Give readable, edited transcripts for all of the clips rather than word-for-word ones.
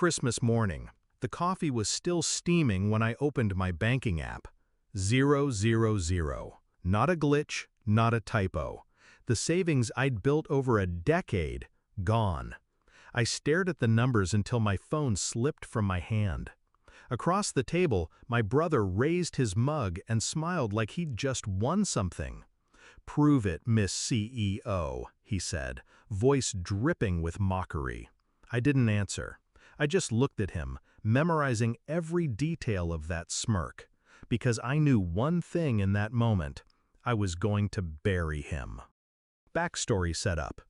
Christmas morning. The coffee was still steaming when I opened my banking app. 000. Not a glitch, not a typo. The savings I'd built over a decade, gone. I stared at the numbers until my phone slipped from my hand. Across the table, my brother raised his mug and smiled like he'd just won something. "Prove it, Miss CEO," he said, voice dripping with mockery. I didn't answer. I just looked at him, memorizing every detail of that smirk, because I knew one thing in that moment. I was going to bury him. Backstory set up.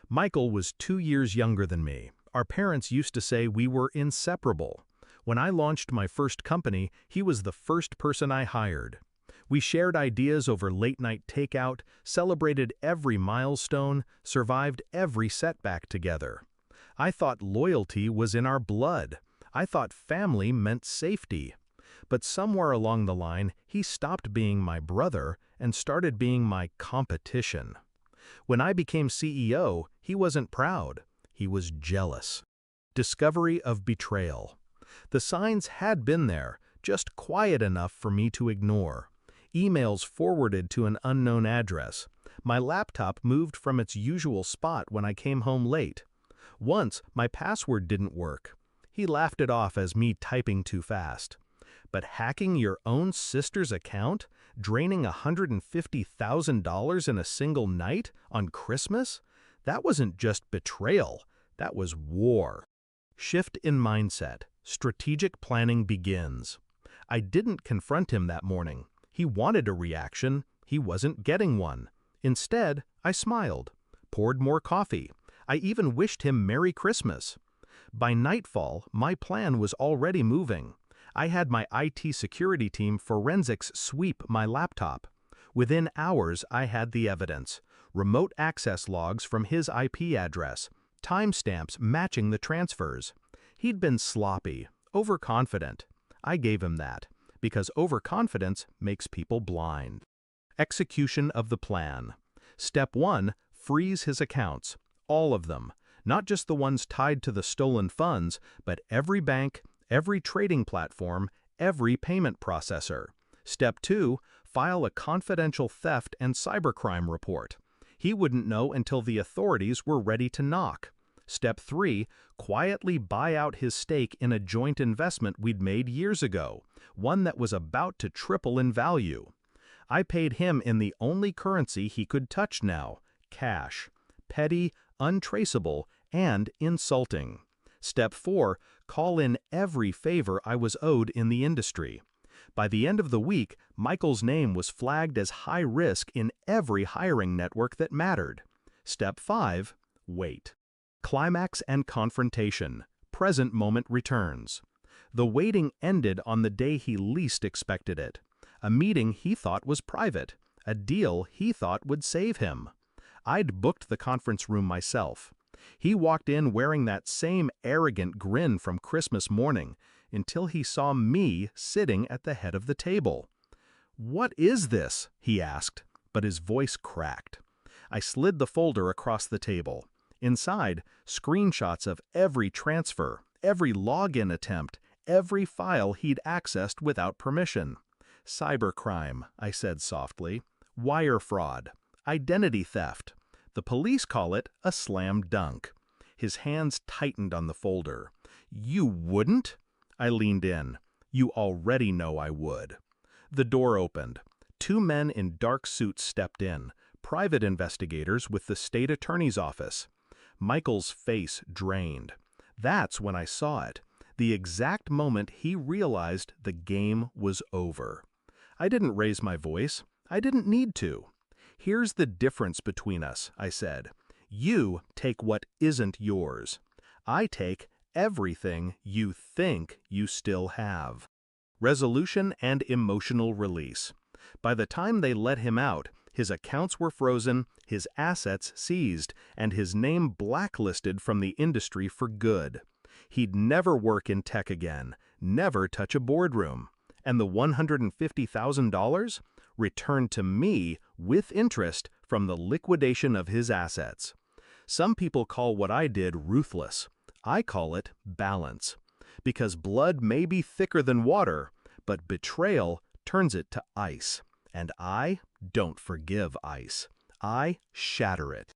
Michael was 2 years younger than me. Our parents used to say we were inseparable. When I launched my first company, he was the first person I hired. We shared ideas over late-night takeout, celebrated every milestone, survived every setback together. I thought loyalty was in our blood. I thought family meant safety. But somewhere along the line, he stopped being my brother and started being my competition. When I became CEO, he wasn't proud. He was jealous. Discovery of betrayal. The signs had been there, just quiet enough for me to ignore. Emails forwarded to an unknown address. My laptop moved from its usual spot when I came home late. Once, my password didn't work. He laughed it off as me typing too fast. But hacking your own sister's account? Draining $150,000 in a single night on Christmas? That wasn't just betrayal. That was war. Shift in mindset. Strategic planning begins. I didn't confront him that morning. He wanted a reaction. He wasn't getting one. Instead, I smiled, poured more coffee. I even wished him Merry Christmas. By nightfall, my plan was already moving. I had my IT security team forensics sweep my laptop. Within hours, I had the evidence. Remote access logs from his IP address. Timestamps matching the transfers. He'd been sloppy, overconfident. I gave him that, because overconfidence makes people blind. Execution of the plan. Step 1, freeze his accounts. All of them. Not just the ones tied to the stolen funds, but every bank, every trading platform, every payment processor. Step 2, file a confidential theft and cybercrime report. He wouldn't know until the authorities were ready to knock. Step 3, quietly buy out his stake in a joint investment we'd made years ago, one that was about to triple in value. I paid him in the only currency he could touch now, cash. Petty, untraceable, and insulting. Step 4, call in every favor I was owed in the industry. By the end of the week, Michael's name was flagged as high risk in every hiring network that mattered. Step 5, wait. Climax and confrontation. Present moment returns. The waiting ended on the day he least expected it. A meeting he thought was private. A deal he thought would save him. I'd booked the conference room myself. He walked in wearing that same arrogant grin from Christmas morning until he saw me sitting at the head of the table. "What is this?" he asked, but his voice cracked. I slid the folder across the table. Inside, screenshots of every transfer, every login attempt, every file he'd accessed without permission. Cybercrime, I said softly. Wire fraud. Identity theft. The police call it a slam dunk. His hands tightened on the folder. "You wouldn't?" I leaned in. "You already know I would." The door opened. 2 men in dark suits stepped in, private investigators with the state attorney's office. Michael's face drained. That's when I saw it, the exact moment he realized the game was over. I didn't raise my voice. I didn't need to. "Here's the difference between us," I said. "You take what isn't yours. I take everything you think you still have." Resolution and emotional release. By the time they let him out, his accounts were frozen, his assets seized, and his name blacklisted from the industry for good. He'd never work in tech again, never touch a boardroom. And the $150,000? Returned to me with interest from the liquidation of his assets. Some people call what I did ruthless. I call it balance. Because blood may be thicker than water, but betrayal turns it to ice. And I don't forgive ice. I shatter it.